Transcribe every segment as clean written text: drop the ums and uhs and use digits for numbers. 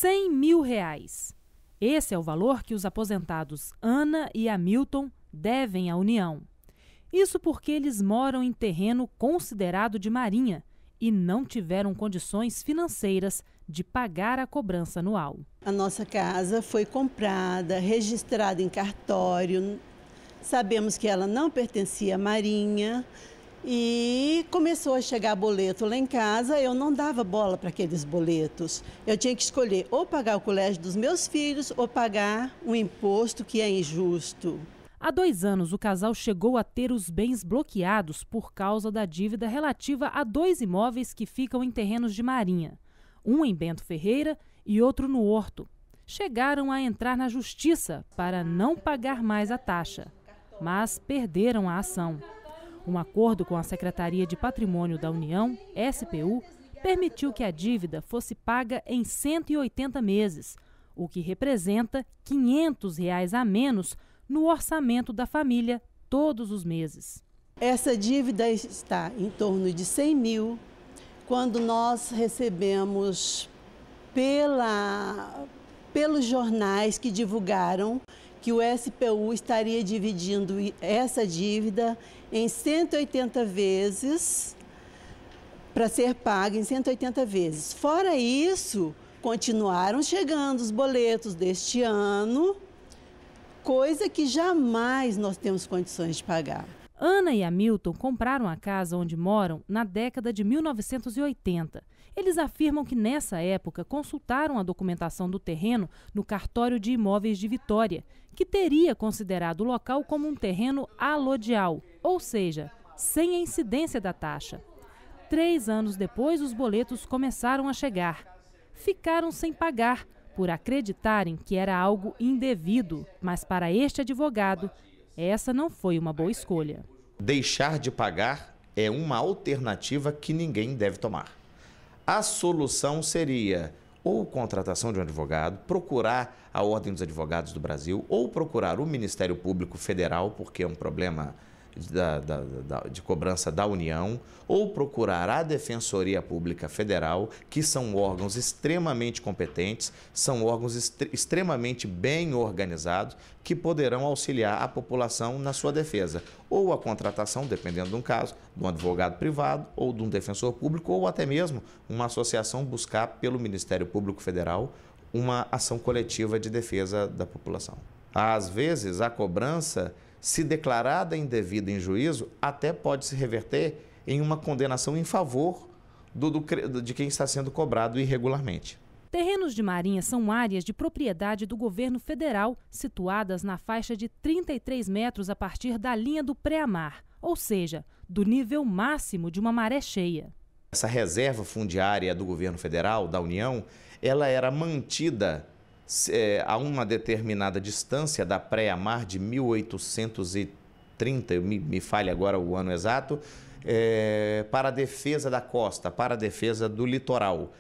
R$100 mil. Esse é o valor que os aposentados Ana e Hamilton devem à União. Isso porque eles moram em terreno considerado de marinha e não tiveram condições financeiras de pagar a cobrança anual. A nossa casa foi comprada, registrada em cartório. Sabemos que ela não pertencia à marinha e começou a chegar boleto lá em casa. Eu não dava bola para aqueles boletos. Eu tinha que escolher ou pagar o colégio dos meus filhos ou pagar um imposto que é injusto. Há 2 anos, o casal chegou a ter os bens bloqueados por causa da dívida relativa a 2 imóveis que ficam em terrenos de marinha. Um em Bento Ferreira e outro no Horto. Chegaram a entrar na justiça para não pagar mais a taxa, mas perderam a ação. Um acordo com a Secretaria de Patrimônio da União, SPU, permitiu que a dívida fosse paga em 180 meses, o que representa R$ 500 a menos no orçamento da família todos os meses. Essa dívida está em torno de 100 mil, quando nós recebemos pelos jornais que divulgaram que o SPU estaria dividindo essa dívida em 180 vezes, para ser paga em 180 vezes. Fora isso, continuaram chegando os boletos deste ano, coisa que jamais nós temos condições de pagar. Ana e Hamilton compraram a casa onde moram na década de 1980. Eles afirmam que nessa época consultaram a documentação do terreno no cartório de imóveis de Vitória, que teria considerado o local como um terreno alodial, ou seja, sem a incidência da taxa. 3 anos depois, os boletos começaram a chegar. Ficaram sem pagar, por acreditarem que era algo indevido, mas para este advogado, essa não foi uma boa escolha. Deixar de pagar é uma alternativa que ninguém deve tomar. A solução seria ou contratação de um advogado, procurar a Ordem dos Advogados do Brasil ou procurar o Ministério Público Federal, porque é um problema de cobrança da União, ou procurar a Defensoria Pública Federal, que são órgãos extremamente competentes, são órgãos extremamente bem organizados, que poderão auxiliar a população na sua defesa. Ou a contratação, dependendo de um caso, de um advogado privado, ou de um defensor público, ou até mesmo uma associação buscar pelo Ministério Público Federal uma ação coletiva de defesa da população. Às vezes, a cobrança, se declarada indevida em juízo, até pode se reverter em uma condenação em favor de quem está sendo cobrado irregularmente. Terrenos de marinha são áreas de propriedade do governo federal, situadas na faixa de 33 metros a partir da linha do pré-mar, ou seja, do nível máximo de uma maré cheia. Essa reserva fundiária do governo federal, da União, ela era mantida a uma determinada distância da pré-mar de 1830, me falha agora o ano exato, para a defesa da costa, para a defesa do litoral.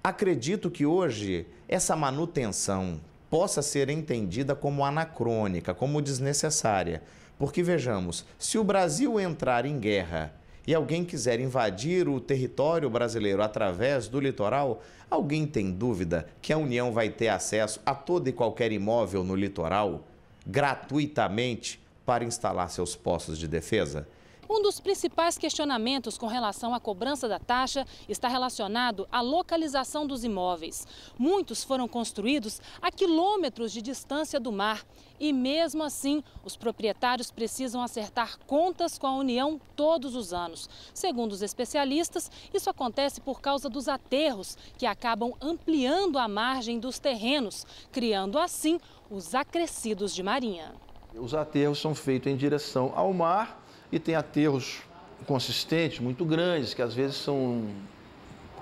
Acredito que hoje essa manutenção possa ser entendida como anacrônica, como desnecessária, porque vejamos, se o Brasil entrar em guerra e alguém quiser invadir o território brasileiro através do litoral, alguém tem dúvida que a União vai ter acesso a todo e qualquer imóvel no litoral gratuitamente para instalar seus postos de defesa? Um dos principais questionamentos com relação à cobrança da taxa está relacionado à localização dos imóveis. Muitos foram construídos a quilômetros de distância do mar e, mesmo assim, os proprietários precisam acertar contas com a União todos os anos. Segundo os especialistas, isso acontece por causa dos aterros, que acabam ampliando a margem dos terrenos, criando assim os acrescidos de marinha. Os aterros são feitos em direção ao mar e tem aterros consistentes, muito grandes, que às vezes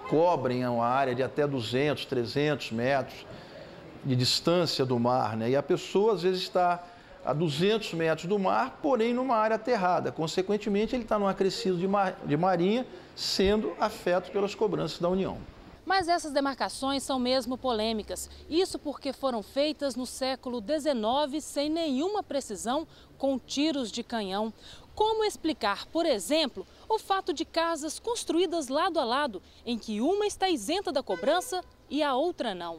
cobrem uma área de até 200, 300 metros de distância do mar, né? E a pessoa às vezes está a 200 metros do mar, porém numa área aterrada. Consequentemente, ele está num acrescido de marinha, sendo afeto pelas cobranças da União. Mas essas demarcações são mesmo polêmicas. Isso porque foram feitas no século XIX sem nenhuma precisão, com tiros de canhão. Como explicar, por exemplo, o fato de casas construídas lado a lado, em que uma está isenta da cobrança e a outra não?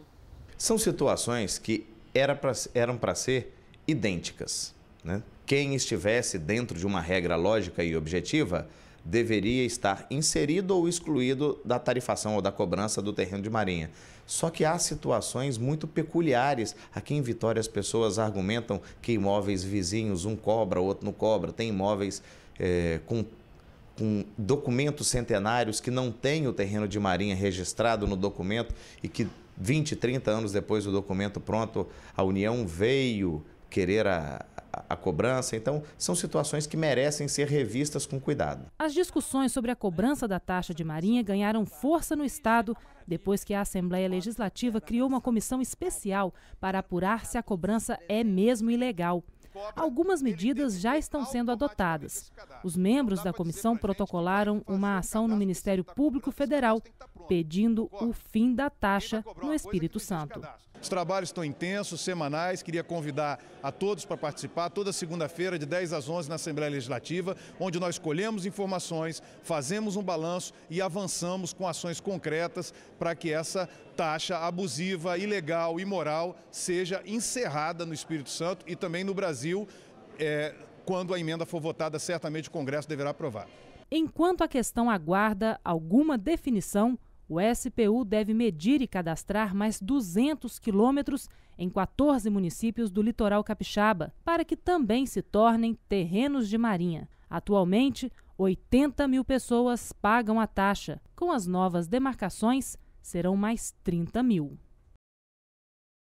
São situações que eram para ser idênticas, né? Quem estivesse dentro de uma regra lógica e objetiva deveria estar inserido ou excluído da tarifação ou da cobrança do terreno de marinha. Só que há situações muito peculiares. Aqui em Vitória as pessoas argumentam que imóveis vizinhos, um cobra, o outro não cobra. Tem imóveis com documentos centenários que não tem o terreno de marinha registrado no documento e que 20, 30 anos depois do documento pronto, a União veio querer a cobrança. Então, são situações que merecem ser revistas com cuidado. As discussões sobre a cobrança da taxa de marinha ganharam força no Estado depois que a Assembleia Legislativa criou uma comissão especial para apurar se a cobrança é mesmo ilegal. Algumas medidas já estão sendo adotadas. Os membros da comissão protocolaram uma ação no Ministério Público Federal pedindo o fim da taxa no Espírito Santo. Os trabalhos estão intensos, semanais. Queria convidar a todos para participar toda segunda-feira, de 10 às 11, na Assembleia Legislativa, onde nós colhemos informações, fazemos um balanço e avançamos com ações concretas para que essa taxa abusiva, ilegal, imoral seja encerrada no Espírito Santo e também no Brasil. Quando a emenda for votada, certamente o Congresso deverá aprovar. Enquanto a questão aguarda alguma definição, o SPU deve medir e cadastrar mais 200 quilômetros em 14 municípios do litoral capixaba, para que também se tornem terrenos de marinha. Atualmente, 80 mil pessoas pagam a taxa. Com as novas demarcações, serão mais 30 mil.